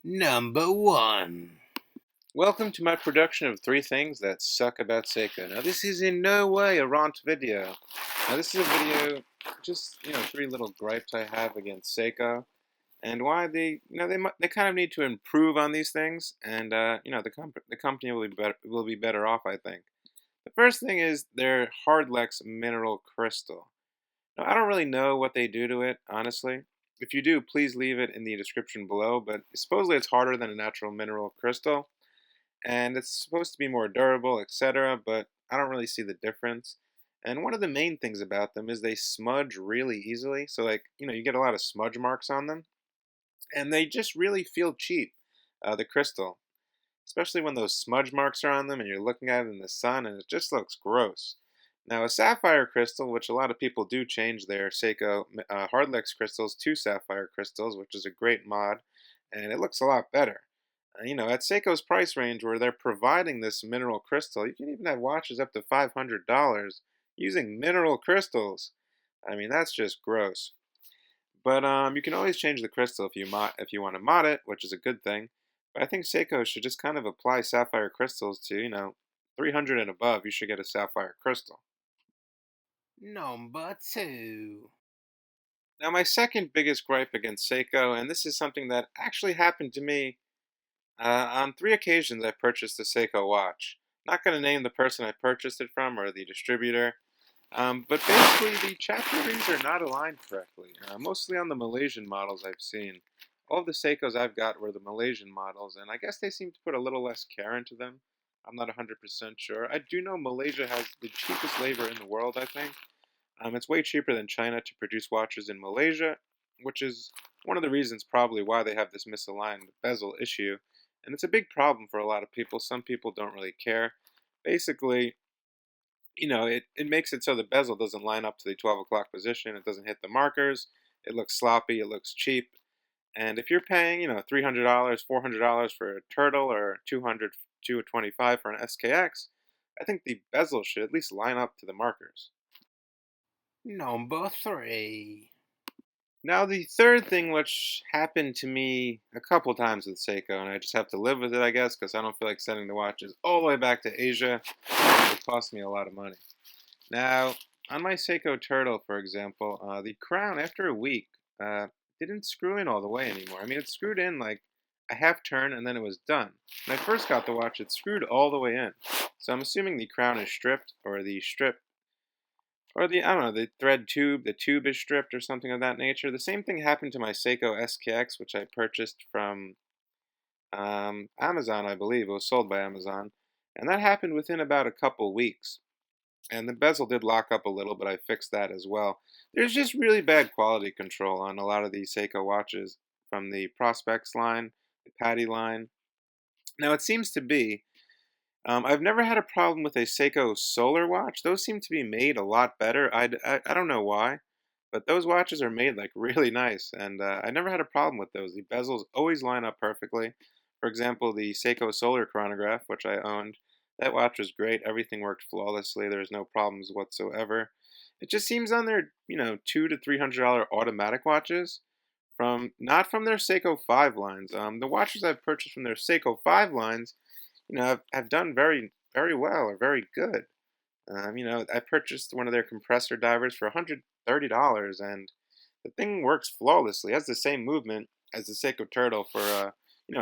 Number 1. Welcome to my production of 3 things that suck about Seiko. Now this is in no way a rant video. Now this is a video just, 3 little gripes I have against Seiko and why they kind of need to improve on these things, and the company will be better off, I think. The first thing is their Hardlex mineral crystal. Now, I don't really know what they do to it, honestly. If you do, please leave it in the description below, but supposedly it's harder than a natural mineral crystal, and it's supposed to be more durable, etc., but I don't really see the difference. And one of the main things about them is they smudge really easily, so you get a lot of smudge marks on them, and they just really feel cheap, the crystal, especially when those smudge marks are on them and you're looking at it in the sun and it just looks gross. Now, a sapphire crystal, which a lot of people do change their Seiko Hardlex crystals to sapphire crystals, which is a great mod, and it looks a lot better. At Seiko's price range where they're providing this mineral crystal, you can even have watches up to $500 using mineral crystals. I mean, that's just gross. But you can always change the crystal if you want to mod it, which is a good thing. But I think Seiko should just kind of apply sapphire crystals to, 300 and above, you should get a sapphire crystal. Number 2. Now, my second biggest gripe against Seiko, and this is something that actually happened to me on 3 occasions I purchased a Seiko watch. Not going to name the person I purchased it from or the distributor, but basically the chapter rings are not aligned correctly, mostly on the Malaysian models I've seen. All of the Seikos I've got were the Malaysian models, and I guess they seem to put a little less care into them. I'm not 100% sure. I do know Malaysia has the cheapest labor in the world, I think. It's way cheaper than China to produce watches in Malaysia, which is one of the reasons probably why they have this misaligned bezel issue. And it's a big problem for a lot of people. Some people don't really care. Basically, it makes it so the bezel doesn't line up to the 12 o'clock position. It doesn't hit the markers. It looks sloppy. It looks cheap. And if you're paying, $300, $400 for a turtle or $200, $225 for an SKX, I think the bezel should at least line up to the markers. Number 3. Now, the third thing which happened to me a couple times with Seiko, and I just have to live with it, I guess, because I don't feel like sending the watches all the way back to Asia. It cost me a lot of money. Now, on my Seiko Turtle, for example, the crown, after a week, didn't screw in all the way anymore. I mean, it screwed in like a half turn and then it was done. When I first got the watch, it screwed all the way in. So I'm assuming the crown is stripped, or the strip, or I don't know, the tube is stripped or something of that nature. The same thing happened to my Seiko SKX, which I purchased from Amazon, I believe. It was sold by Amazon. And that happened within about a couple weeks. And the bezel did lock up a little, but I fixed that as well. There's just really bad quality control on a lot of these Seiko watches, from the Prospects line, the Patty line. Now, it seems to be, I've never had a problem with a Seiko Solar watch. Those seem to be made a lot better. I don't know why, but those watches are made like really nice, and I never had a problem with those. The bezels always line up perfectly. For example, the Seiko Solar chronograph, which I owned, that watch was great. Everything worked flawlessly. There's no problems whatsoever. It just seems on their, $200 to $300 automatic watches, not from their Seiko 5 lines. The watches I've purchased from their Seiko 5 lines, have done very, very well, or very good. I purchased one of their compressor divers for $130, and the thing works flawlessly. It has the same movement as the Seiko Turtle for, a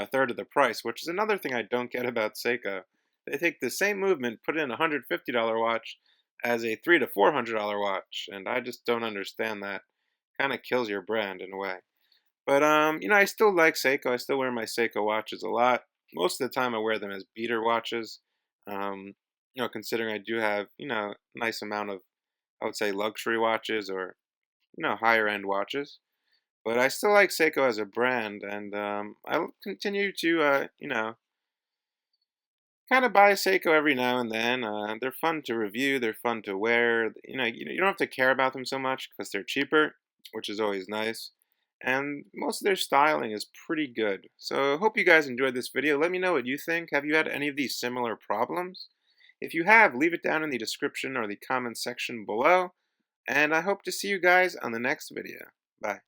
third of the price, which is another thing I don't get about Seiko. They take the same movement, put in a $150 watch as a $300 to $400 watch, and I just don't understand that. Kind of kills your brand in a way. But I still like Seiko. I still wear my Seiko watches a lot. Most of the time, I wear them as beater watches. Considering I do have a nice amount of, I would say, luxury watches, or higher end watches. But I still like Seiko as a brand, and I'll continue to kind of buy a Seiko every now and then. They're fun to review. They're fun to wear. You don't have to care about them so much because they're cheaper, which is always nice. And most of their styling is pretty good. So I hope you guys enjoyed this video. Let me know what you think. Have you had any of these similar problems? If you have, leave it down in the description or the comment section below. And I hope to see you guys on the next video. Bye.